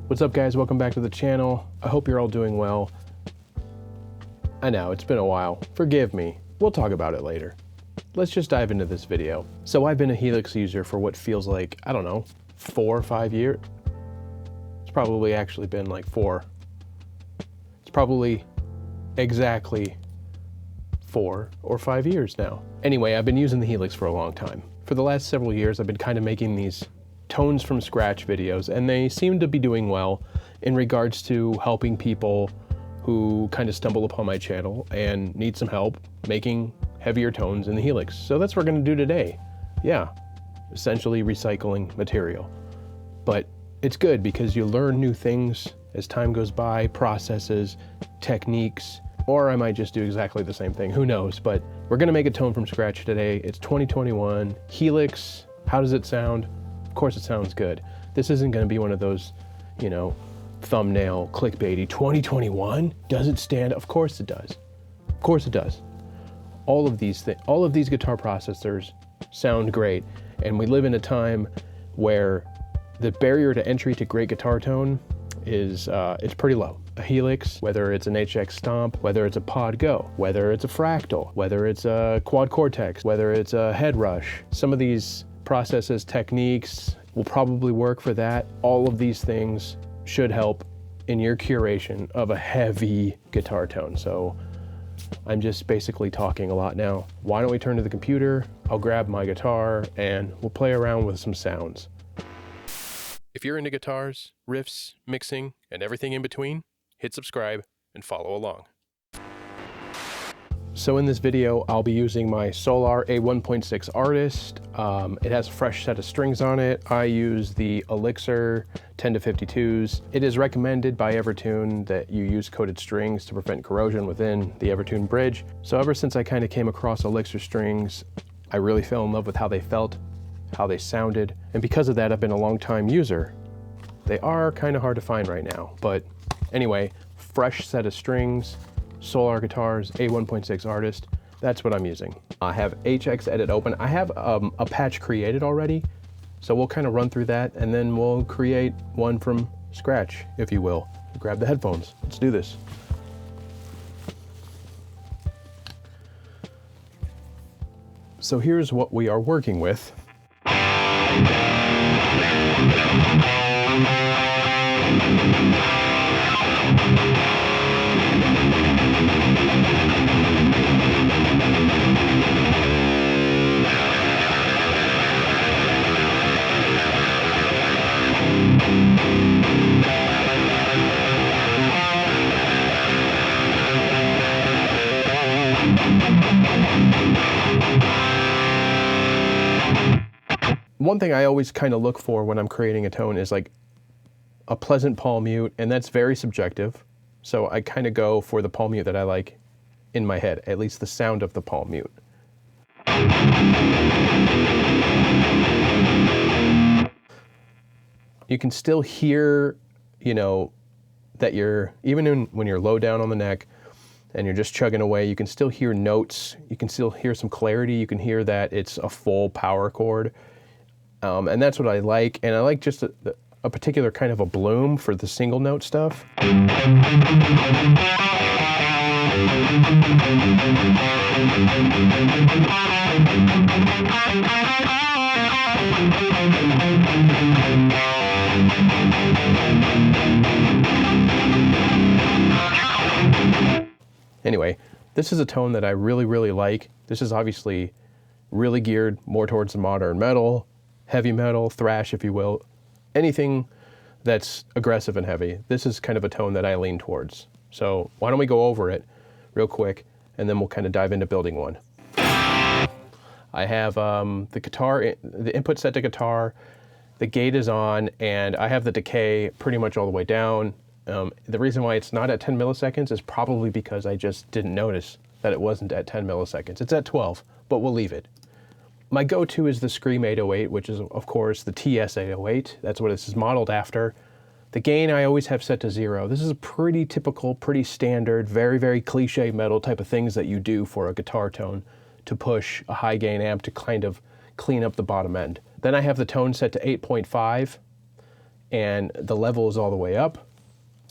What's up guys, welcome back to the channel. I hope you're all doing well. I know, it's been a while. Forgive me, we'll talk about it later. Let's just dive into this video. So I've been a Helix user for what feels like, I don't know, 4 or 5 years. It's probably actually been like 4. It's probably exactly 4 or 5 years now. Anyway, I've been using the Helix for a long time. For the last several years, I've been kind of making these tones from scratch videos, and they seem to be doing well in regards to helping people who kind of stumble upon my channel and need some help making heavier tones in the Helix. So that's what we're going to do today. Yeah, essentially recycling material. But it's good because you learn new things as time goes by, processes, techniques, or I might just do exactly the same thing, who knows. But we're going to make a tone from scratch today. It's 2021, Helix. How does it sound? Of course it sounds good. This isn't going to be one of those, you know, thumbnail clickbaity 2021. Does it stand? Of course it does. Of course it does. All of these guitar processors sound great, and we live in a time where the barrier to entry to great guitar tone is it's pretty low. A Helix, whether it's an HX Stomp, whether it's a Pod Go, whether it's a Fractal, whether it's a Quad Cortex, whether it's a Head Rush, some of these processes, techniques will probably work for that. All of these things should help in your curation of a heavy guitar tone. So I'm just basically talking a lot now. Why don't we turn to the computer? I'll grab my guitar and we'll play around with some sounds. If you're into guitars, riffs, mixing, and everything in between, hit subscribe and follow along. So in this video, I'll be using my Solar A1.6 Artist. It has a fresh set of strings on it. I use the Elixir 10 to 52s. It is recommended by Evertune that you use coated strings to prevent corrosion within the Evertune bridge. So ever since I kind of came across Elixir strings, I really fell in love with how they felt, how they sounded, and because of that, I've been a long time user. They are kind of hard to find right now, but anyway, fresh set of strings, Solar guitars, A1.6 Artist, that's what I'm using. I have HX Edit open. I have a patch created already, so we'll kind of run through that and then we'll create one from scratch, if you will. Grab the headphones, let's do this. So here's what we are working with. One thing I always kind of look for when I'm creating a tone is like a pleasant palm mute, and that's very subjective. So I kind of go for the palm mute that I like in my head, at least the sound of the palm mute. You can still hear, you know, that when you're low down on the neck and you're just chugging away, you can still hear notes. You can still hear some clarity. You can hear that it's a full power chord. And that's what I like. And I like just a particular kind of a bloom for the single note stuff. Anyway, this is a tone that I really, really like. This is obviously really geared more towards the modern metal, heavy metal, thrash, if you will. Anything that's aggressive and heavy. This is kind of a tone that I lean towards. So why don't we go over it real quick and then we'll kind of dive into building one. I have the guitar, the input set to guitar, the gate is on, and I have the decay pretty much all the way down. The reason why it's not at 10 milliseconds is probably because I just didn't notice that it wasn't at 10 milliseconds. It's at 12, but we'll leave it. My go-to is the Scream 808, which is, of course, the TS 808. That's what this is modeled after. The gain I always have set to 0. This is a pretty typical, pretty standard, very, very cliche metal type of things that you do for a guitar tone to push a high gain amp to kind of clean up the bottom end. Then I have the tone set to 8.5, and the level is all the way up.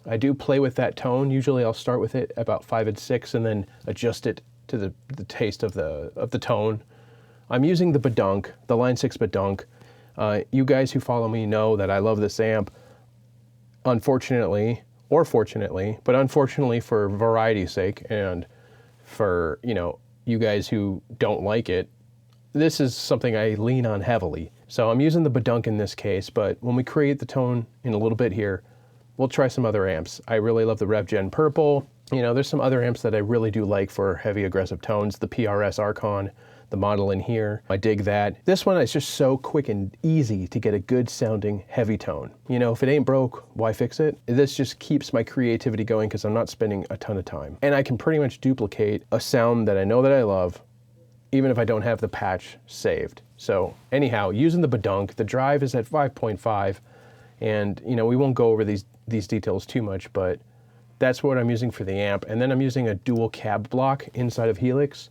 I do play with that tone. Usually I'll start with it about 5 and 6 and then adjust it to the taste of the tone. I'm using the Badonk, the Line 6 Badonk. You guys who follow me know that I love this amp. Unfortunately, or fortunately, but unfortunately for variety's sake and for, you guys who don't like it, this is something I lean on heavily. So I'm using the Badonk in this case, but when we create the tone in a little bit here, we'll try some other amps. I really love the Revv Gen Purple. There's some other amps that I really do like for heavy aggressive tones. The PRS Archon, the model in here, I dig that. This one is just so quick and easy to get a good sounding heavy tone. If it ain't broke, why fix it? This just keeps my creativity going because I'm not spending a ton of time. And I can pretty much duplicate a sound that I know that I love, even if I don't have the patch saved. So anyhow, using the Badonk, the drive is at 5.5, and we won't go over these details too much, but that's what I'm using for the amp. And then I'm using a dual cab block inside of Helix.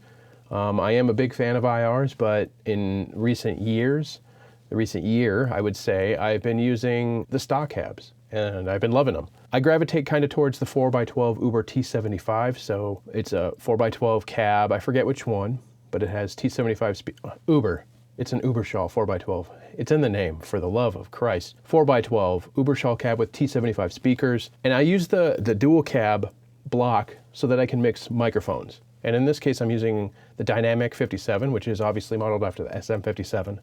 I am a big fan of IRs, but in the recent year, I would say, I've been using the stock cabs, and I've been loving them. I gravitate kind of towards the 4x12 Uber T75, so it's a 4x12 cab. I forget which one, but it has T75 Uber. It's an Uberschall 4x12. It's in the name, for the love of Christ. 4x12 Uberschall cab with T75 speakers. And I use the dual cab block so that I can mix microphones. And in this case, I'm using the Dynamic 57, which is obviously modeled after the SM57.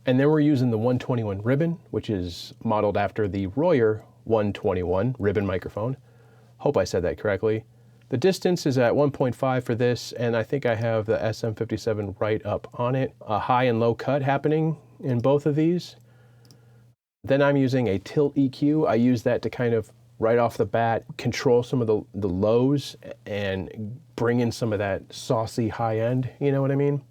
And then we're using the 121 ribbon, which is modeled after the Royer 121 ribbon microphone. Hope I said that correctly. The distance is at 1.5 for this, and I think I have the SM57 right up on it. A high and low cut happening in both of these. Then I'm using a tilt EQ. I use that to kind of, right off the bat, control some of the lows and bring in some of that saucy high end, you know what I mean?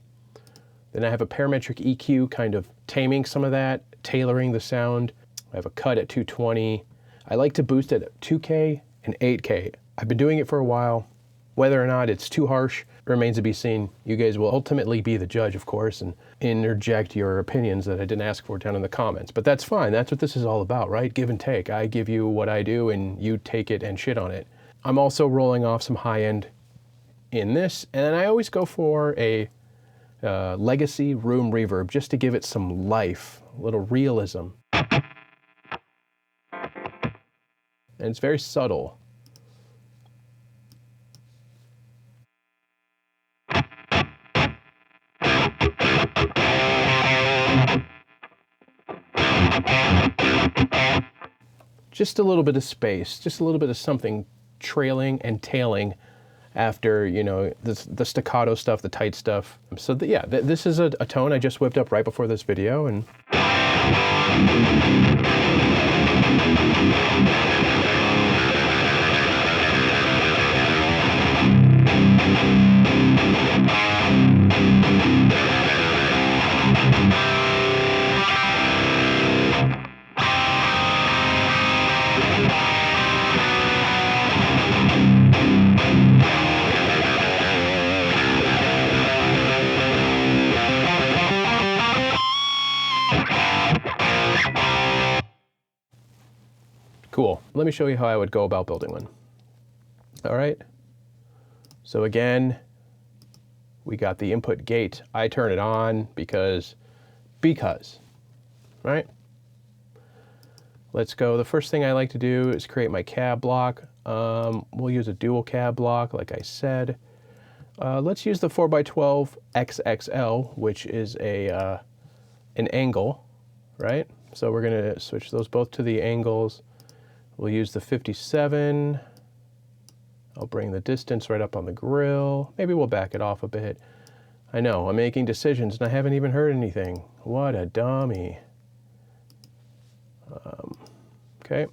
Then I have a parametric EQ kind of taming some of that, tailoring the sound. I have a cut at 220. I like to boost it at 2K and 8K. I've been doing it for a while. Whether or not it's too harsh remains to be seen. You guys will ultimately be the judge, of course, and interject your opinions that I didn't ask for down in the comments. But that's fine. That's what this is all about, right? Give and take. I give you what I do, and you take it and shit on it. I'm also rolling off some high end in this, and I always go for a legacy room reverb just to give it some life, a little realism. And it's very subtle. Just a little bit of space, just a little bit of something trailing and tailing after, the staccato stuff, the tight stuff. So this is a tone I just whipped up right before this video, and cool. Let me show you how I would go about building one. All right. So again, we got the input gate. I turn it on because, right? Let's go. The first thing I like to do is create my cab block. We'll use a dual cab block, like I said. Let's use the 4x12 XXL, which is an angle, right? So we're gonna switch those both to the angles. We'll use the 57. I'll bring the distance right up on the grill. Maybe we'll back it off a bit. I know, I'm making decisions and I haven't even heard anything. What a dummy. Okay.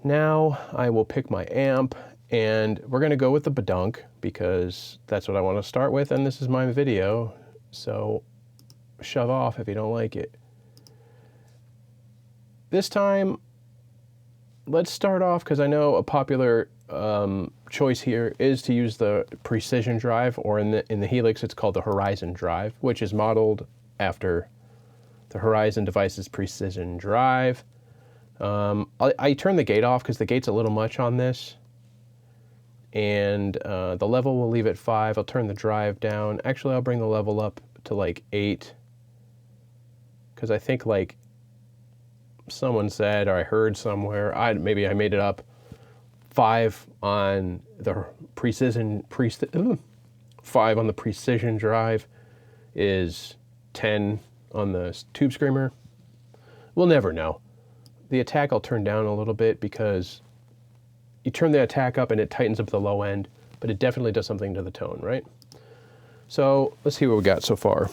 Now I will pick my amp, and we're gonna go with the Badonk because that's what I wanna start with, and this is my video, so shove off if you don't like it. This time, let's start off, because I know a popular choice here is to use the Precision drive, or in the Helix it's called the Horizon drive, which is modeled after the Horizon device's Precision drive. I turn the gate off because the gate's a little much on this. And the level we'll leave at 5. I'll turn the drive down. Actually, I'll bring the level up to like 8. Because I think like someone said, or I heard somewhere, maybe I made it up, 5 on the Precision, 5 on the Precision drive is 10 on the Tube Screamer. We'll never know. The attack I'll turn down a little bit because you turn the attack up and it tightens up the low end, but it definitely does something to the tone, right? So let's see what we got so far.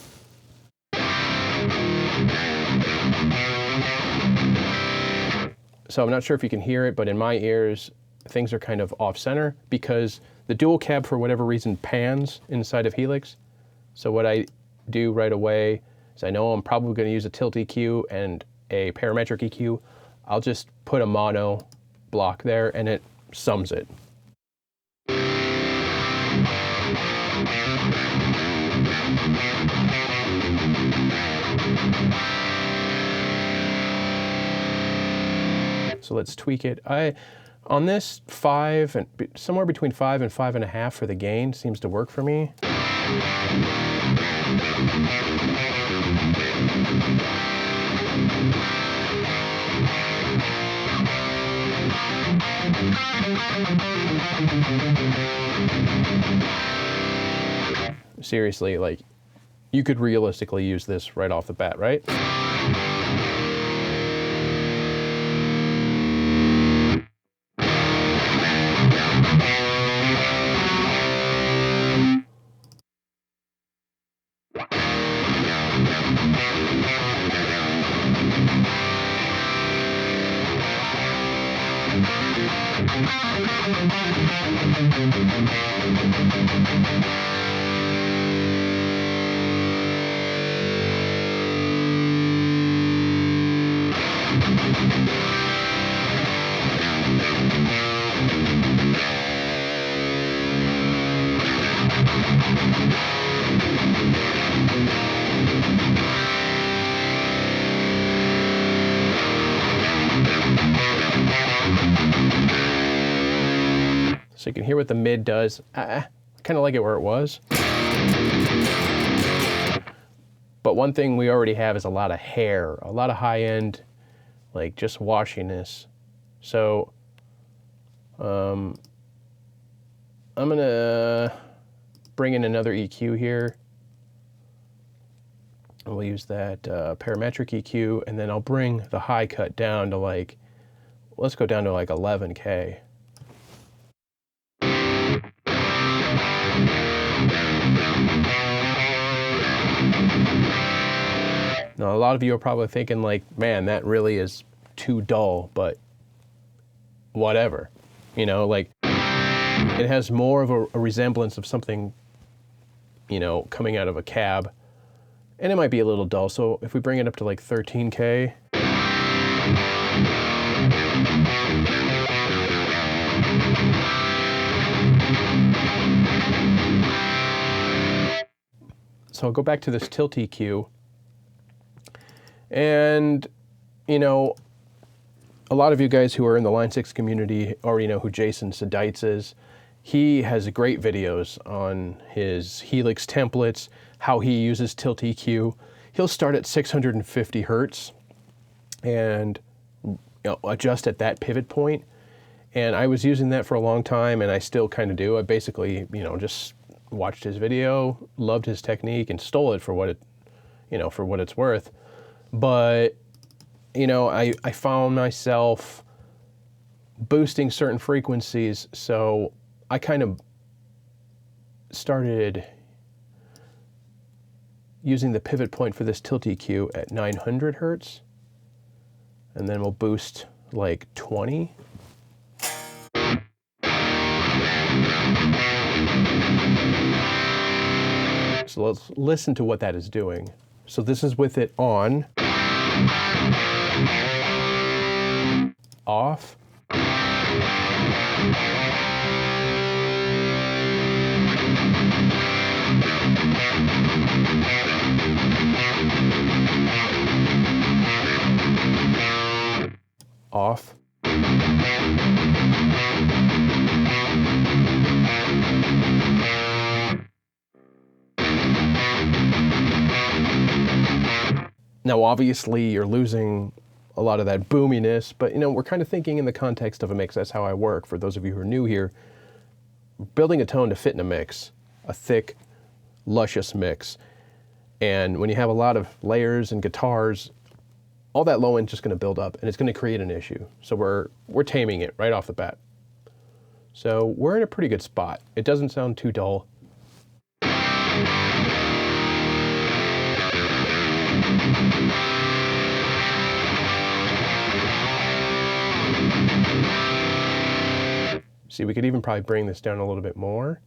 So I'm not sure if you can hear it, but in my ears, things are kind of off center because the dual cab, for whatever reason, pans inside of Helix. So what I do right away is I know I'm probably going to use a tilt EQ and a parametric EQ. I'll just put a mono block there and it sums it. So let's tweak it. On this 5 and somewhere between 5 and 5.5 for the gain seems to work for me. Seriously, like, you could realistically use this right off the bat, right? So you can hear what the mid does. I kind of like it where it was. But one thing we already have is a lot of hair, a lot of high end, like just washiness. So I'm gonna bring in another EQ here. And we'll use that parametric EQ, and then I'll bring the high cut down to like, let's go down to like 11K. Now, a lot of you are probably thinking like, man, that really is too dull, but whatever. You know, like, it has more of a resemblance of something, you know, coming out of a cab, and it might be a little dull. So if we bring it up to like 13K, so I'll go back to this tilt EQ, and, you know, a lot of you guys who are in the Line 6 community already know who Jason Sedites is. He has great videos on his Helix templates, how he uses tilt EQ. He'll start at 650 hertz and, you know, adjust at that pivot point. And I was using that for a long time, and I still kind of do. I basically, you know, just watched his video, loved his technique, and stole it for what it, you know, for what it's worth. But, you know, I found myself boosting certain frequencies, so I kind of started using the pivot point for this tilt EQ at 900 hertz, and then we'll boost like 20. So let's listen to what that is doing. So this is with it on, off, off. Now, obviously, you're losing a lot of that boominess, but you know, we're kind of thinking in the context of a mix. That's how I work. For those of you who are new here, building a tone to fit in a mix, a thick, luscious mix. And when you have a lot of layers and guitars, all that low end's just going to build up and it's going to create an issue. So we're taming it right off the bat. So we're in a pretty good spot. It doesn't sound too dull. See, we could even probably bring this down a little bit more.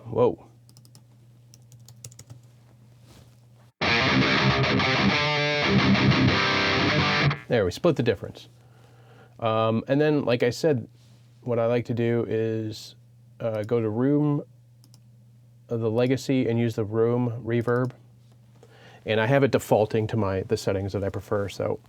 Whoa. There, we split the difference. And then, like I said, what I like to do is go to Room, the Legacy, and use the Room reverb. And I have it defaulting to the settings that I prefer, so.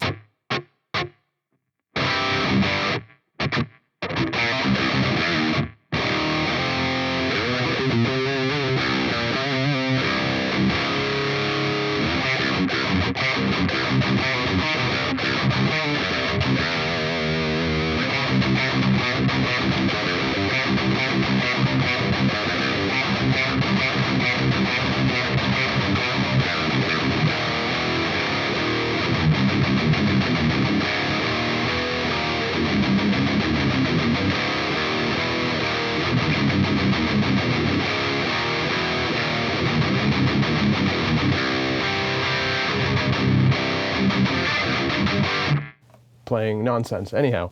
Playing nonsense. Anyhow.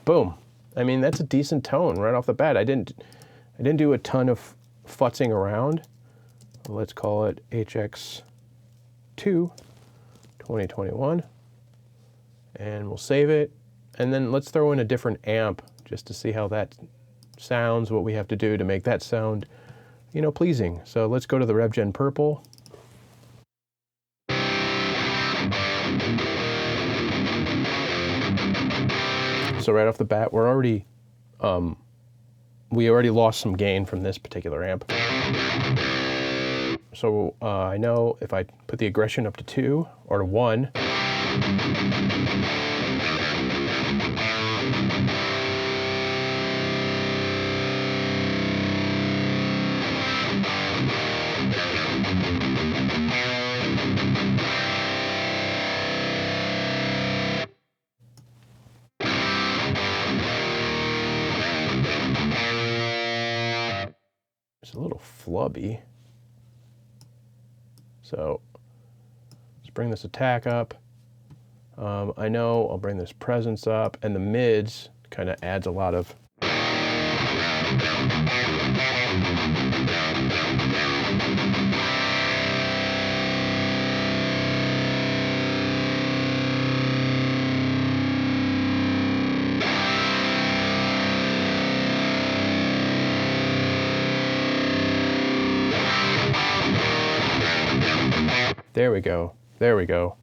Boom. I mean, that's a decent tone right off the bat. I didn't do a ton of futzing around. Let's call it HX2 2021. And we'll save it. And then let's throw in a different amp just to see how that sounds, what we have to do to make that sound, you know, pleasing. So let's go to the Revv Gen Purple. So right off the bat, we already lost some gain from this particular amp. So I know if I put the aggression up to 2 or to 1, it's a little flubby. So let's bring this attack up. I know I'll bring this presence up, and the mids kind of adds a lot of. There we go. There we go.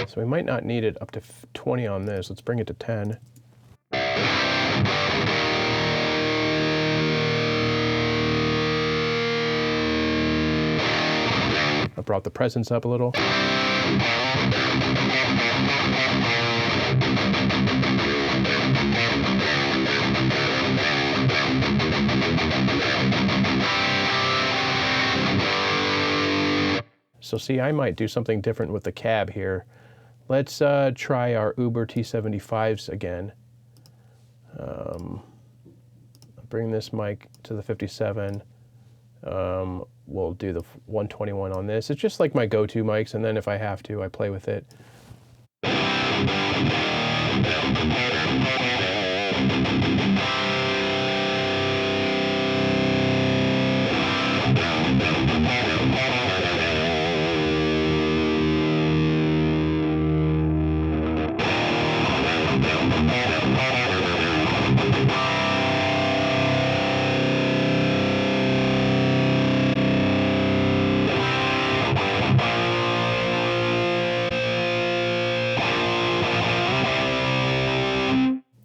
So we might not need it up to 20 on this. Let's bring it to 10. I brought the presence up a little. So see, I might do something different with the cab here. Let's try our Uber T75s again. Bring this mic to the 57. We'll do the 121 on this. It's just like my go-to mics, and then if I have to, I play with it.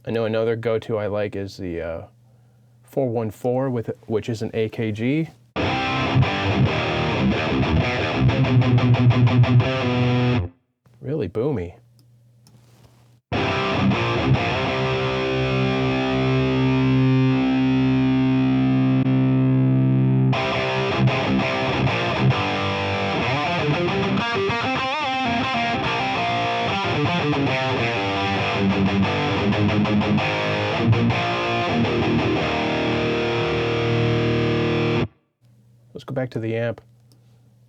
I know another go-to I like is the 414 which is an AKG. Really boomy. Let's go back to the amp,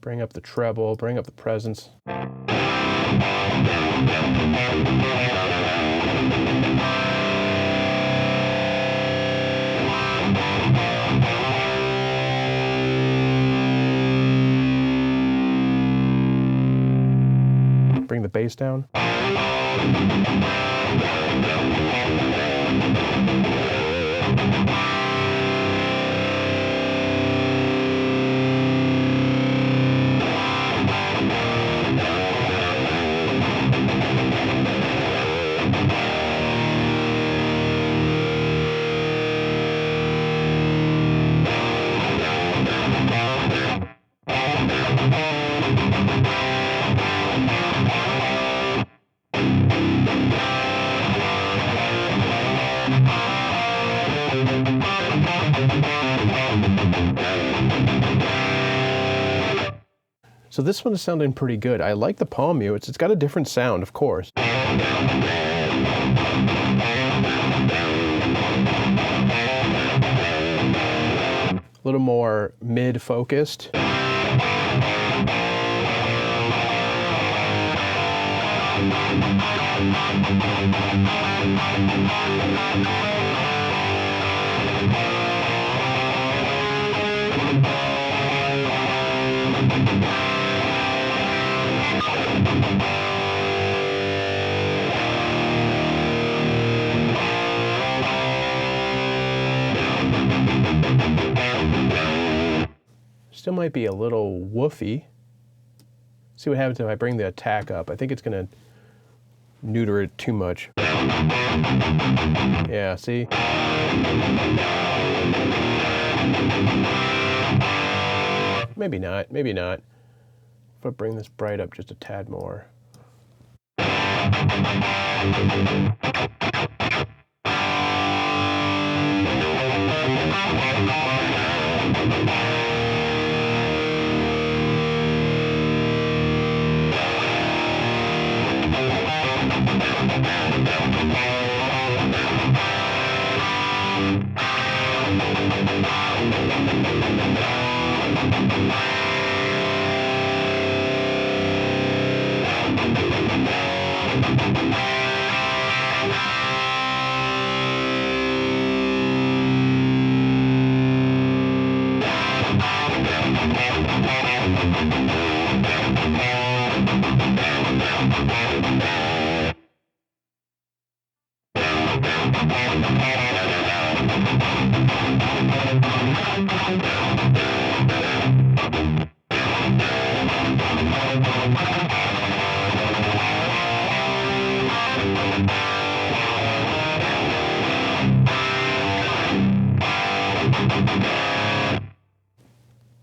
bring up the treble, bring up the presence. Bring the bass down. So this one is sounding pretty good. I like the palm mutes. It's got a different sound, of course. A little more mid-focused. Still might be a little woofy. See what happens if I bring the attack up. I think it's gonna neuter it too much. Yeah, see? Maybe not, maybe not. If I bring this bright up just a tad more.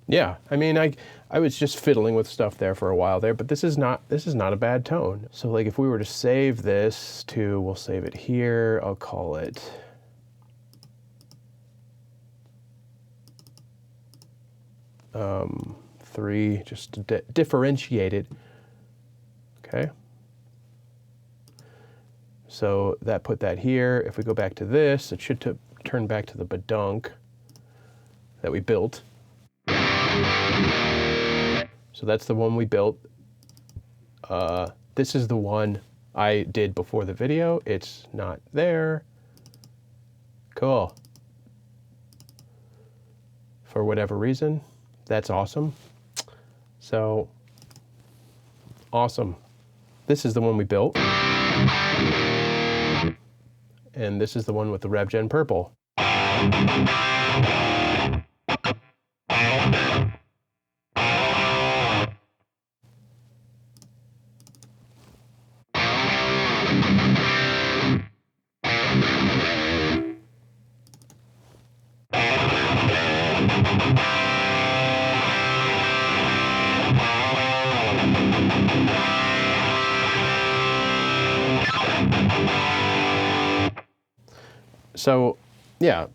Yeah, I mean, I was just fiddling with stuff there for a while there, but this is not a bad tone. So like if we were to save this to, we'll save it here, I'll call it 3 just to differentiate it. Okay. So that put that here. If we go back to this, it should turn back to the Badonk that we built. So that's the one we built. This is the one I did before the video. It's not there. Cool. For whatever reason, that's awesome. So, awesome. This is the one we built. And this is the one with the Revv Gen Purple. So, yeah,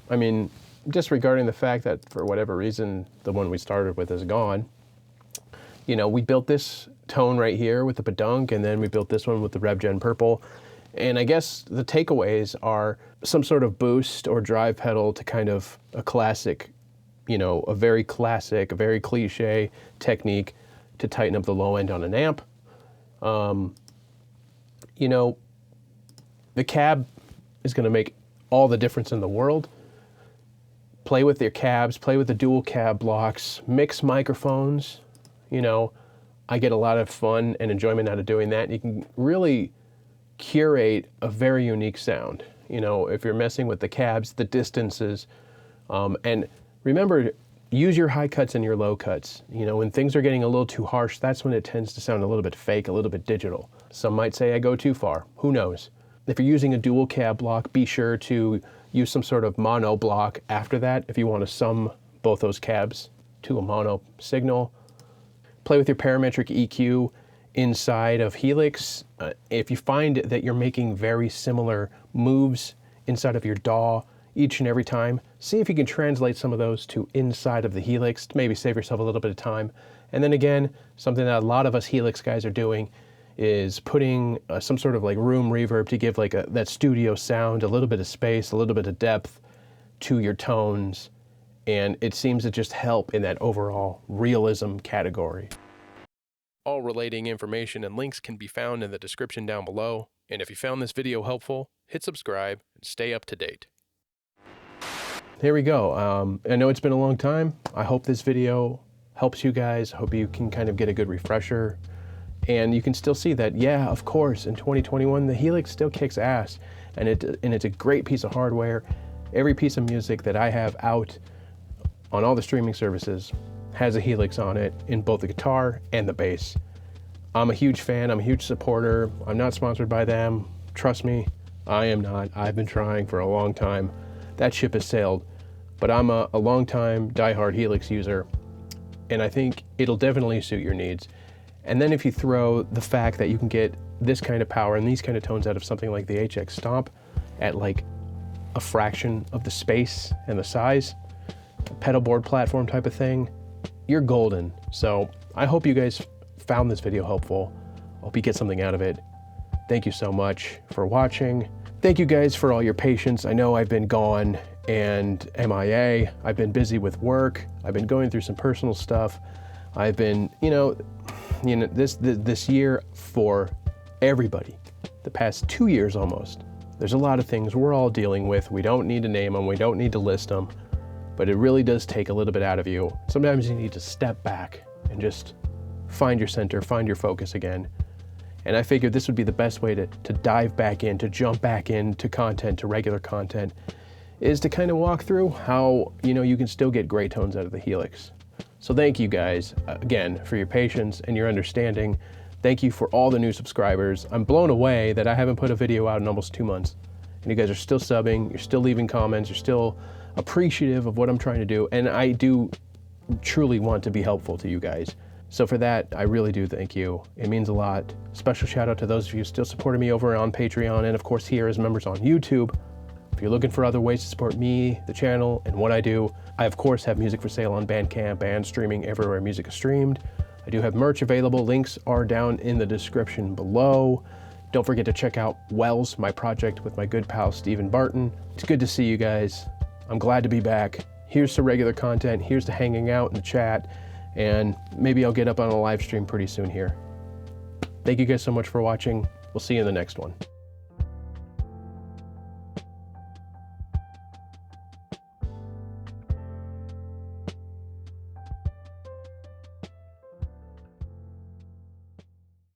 I mean, disregarding the fact that for whatever reason, the one we started with is gone, you know, we built this tone right here with the Badonk, and then we built this one with the Revv Gen Purple. And I guess the takeaways are some sort of boost or drive pedal to kind of a classic, you know, a very classic, a very cliche technique to tighten up the low end on an amp. You know, the cab is going to make all the difference in the world. Play with your cabs, play with the dual cab blocks, mix microphones. You know, I get a lot of fun and enjoyment out of doing that. You can really curate a very unique sound. You know, if you're messing with the cabs, the distances, and remember, use your high cuts and your low cuts. You know, when things are getting a little too harsh, that's when it tends to sound a little bit fake, a little bit digital. Some might say I go too far. Who knows? If you're using a dual cab block, be sure to use some sort of mono block after that if you want to sum both those cabs to a mono signal. Play with your parametric EQ inside of Helix. If you find that you're making very similar moves inside of your DAW each and every time, see if you can translate some of those to inside of the Helix to maybe save yourself a little bit of time. And then again, something that a lot of us Helix guys are doing is putting some sort of like room reverb to give like that studio sound, a little bit of space, a little bit of depth to your tones. And it seems to just help in that overall realism category. All relating information and links can be found in the description down below. And if you found this video helpful, hit subscribe and stay up to date. Here we go. I know it's been a long time. I hope this video helps you guys. I hope you can kind of get a good refresher. And you can still see that, yeah, of course, in 2021, the Helix still kicks ass. And it's a great piece of hardware. Every piece of music that I have out on all the streaming services has a Helix on it in both the guitar and the bass. I'm a huge fan. I'm a huge supporter. I'm not sponsored by them. Trust me, I am not. I've been trying for a long time. That ship has sailed. But I'm a long-time diehard Helix user, and I think it'll definitely suit your needs. And then if you throw the fact that you can get this kind of power and these kind of tones out of something like the HX Stomp at like a fraction of the space and the size, a pedal board platform type of thing, you're golden. So I hope you guys found this video helpful. I hope you get something out of it. Thank you so much for watching. Thank you guys for all your patience. I know I've been gone and MIA. I've been busy with work. I've been going through some personal stuff. I've been, this year for everybody, the past 2 years almost, there's a lot of things we're all dealing with. We don't need to name them. We don't need to list them, but it really does take a little bit out of you. Sometimes you need to step back and just find your center, find your focus again. And I figured this would be the best way to dive back in, to jump back into content, to regular content, is to kind of walk through how, you can still get great tones out of the Helix. So thank you guys, again, for your patience and your understanding. Thank you for all the new subscribers. I'm blown away that I haven't put a video out in almost 2 months. And you guys are still subbing, you're still leaving comments, you're still appreciative of what I'm trying to do. And I do truly want to be helpful to you guys. So for that, I really do thank you. It means a lot. Special shout out to those of you still supporting me over on Patreon and of course here as members on YouTube. If If you're looking for other ways to support me, the channel, and what I do, I of course have music for sale on Bandcamp and streaming everywhere music is streamed. I do have merch available. Links are down in the description below. Don't forget to check out Wells, my project with my good pal Stephen Barton. It's good to see you guys. I'm glad to be back. Here's to regular content. Here's to hanging out in the chat. And maybe I'll get up on a live stream pretty soon here. Thank you guys so much for watching. We'll see you in the next one.